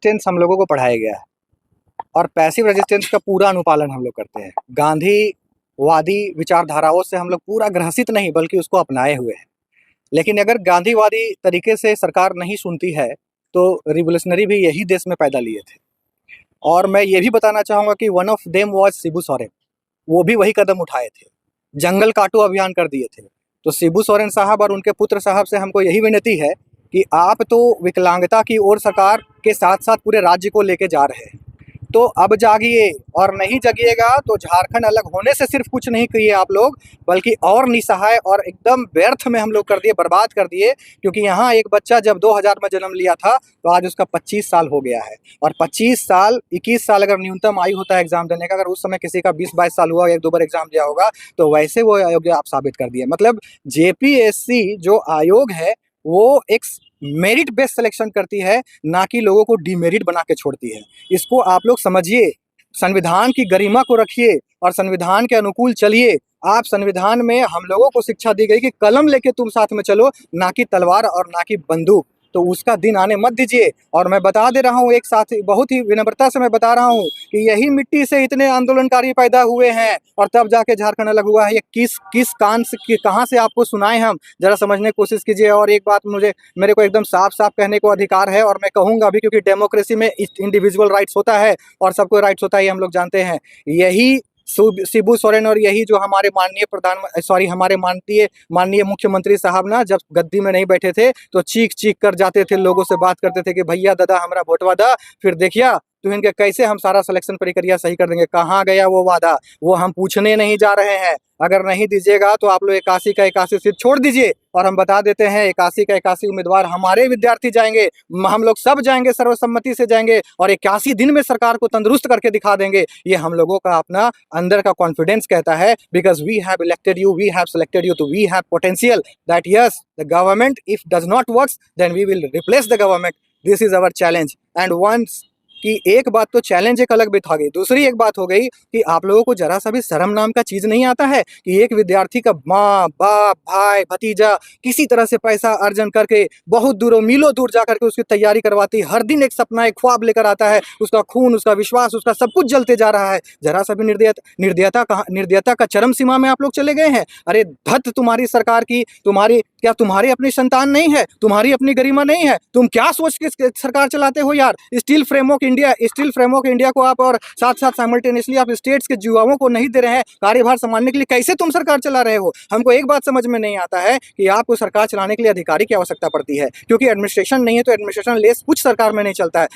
Resistance हम लोगों को पढ़ाया गया है और पैसिव रेजिस्टेंस का पूरा अनुपालन हम लोग करते हैं। गांधीवादी विचारधाराओं से हम लोग पूरा ग्रसित नहीं बल्कि उसको अपनाए हुए हैं। लेकिन अगर गांधीवादी तरीके से सरकार नहीं सुनती है तो रिवोल्यूशनरी भी यही देश में पैदा लिए थे। और मैं ये भी बताना चाहूँगा कि one of them was Shibu Soren. वो भी वही कदम उठाए थे, जंगल काटो अभियान कर दिए थे। तो शिबू सोरेन साहब और उनके पुत्र साहब से हमको यही विनती है कि आप तो विकलांगता की ओर सरकार के साथ साथ पूरे राज्य को लेके जा रहे हैं, तो अब जागिए, और नहीं जगिएगा तो झारखंड अलग होने से सिर्फ कुछ नहीं किए आप लोग, बल्कि और निसहाय और एकदम व्यर्थ में हम लोग कर दिए, बर्बाद कर दिए। क्योंकि यहाँ एक बच्चा जब 2000 में जन्म लिया था तो आज उसका 25 साल हो गया है, और 25 साल 21 साल अगर न्यूनतम आयु होता है एग्जाम देने का, अगर उस समय किसी का 20-22 साल हुआ, 1-2 बार एग्जाम दिया होगा, तो वैसे वो अयोग्य आप साबित कर दिए। मतलब जेपीएससी जो आयोग है वो एक मेरिट बेस्ड सिलेक्शन करती है, ना कि लोगों को डिमेरिट बना के छोड़ती है। इसको आप लोग समझिए, संविधान की गरिमा को रखिए और संविधान के अनुकूल चलिए। आप संविधान में हम लोगों को शिक्षा दी गई कि कलम लेके तुम साथ में चलो, ना कि तलवार और ना कि बंदूक। तो उसका दिन आने मत दीजिए। और मैं बता दे रहा हूँ एक साथ, बहुत ही विनम्रता से मैं बता रहा हूँ कि यही मिट्टी से इतने आंदोलनकारी पैदा हुए हैं और तब जाके झारखंड अलग हुआ है। ये किस कान से, कहाँ से आपको सुनाए हम, जरा समझने की कोशिश कीजिए। और एक बात मेरे को एकदम साफ साफ कहने को अधिकार है और मैं कहूँगा भी, क्योंकि डेमोक्रेसी में इंडिविजुअल राइट्स होता है और सबको राइट्स होता है, ये हम लोग जानते हैं। यही शिबू सोरेन और यही जो हमारे हमारे माननीय मुख्यमंत्री साहब ना जब गद्दी में नहीं बैठे थे तो चीख चीख कर जाते थे, लोगों से बात करते थे कि भैया दादा हमारा वोटवा दा, फिर देखिया तो इनके कैसे हम सारा सिलेक्शन प्रक्रिया सही कर देंगे। कहाँ गया वो वादा? वो हम पूछने नहीं जा रहे हैं। अगर नहीं दीजिएगा तो आप लोग 81 का 81 सीट छोड़ दीजिए। और हम बता देते हैं 81 का 81 उम्मीदवार हमारे विद्यार्थी जाएंगे, हम लोग सब जाएंगे, सर्वसम्मति से जाएंगे और 81 दिन में सरकार को तंदुरुस्त करके दिखा देंगे। ये हम लोगों का अपना अंदर का कॉन्फिडेंस कहता है, because we have elected you, we have selected you, तो we have potential that yes the government if does not works then we will replace the government. This is our challenge. And once कि एक बात तो challenge एक अलग बात हो गई, दूसरी एक बात हो गई कि आप लोगों को जरा सा भी शर्म नाम का चीज नहीं आता है कि एक विद्यार्थी का माँ बाप भाई भतीजा किसी तरह से पैसा अर्जन करके बहुत दूरों मीलों दूर जा करके उसकी तैयारी करवाती है, हर दिन एक सपना एक ख्वाब लेकर आता है, उसका खून उसका विश्वास उसका सब कुछ जलते जा रहा है। जरा सा भी निर्दयता का चरम सीमा में आप लोग चले गए हैं। अरे धत तुम्हारी सरकार की, तुम्हारी अपनी संतान नहीं है, तुम्हारी अपनी गरिमा नहीं है? तुम क्या सोच के सरकार चलाते हो यार? स्टील फ्रेमवर्क इंडिया को आप, और साथ साथ साइमल्टेनियसली आप स्टेट्स के युवाओं को नहीं दे रहे हैं कार्यभार संभालने के लिए। कैसे तुम सरकार चला रहे हो? हमको एक बात समझ में नहीं आता है कि आपको सरकार चलाने के लिए अधिकारी की आवश्यकता पड़ती है, क्योंकि एडमिनिस्ट्रेशन नहीं है तो एडमिनिस्ट्रेशन लेस कुछ सरकार में नहीं चलता है।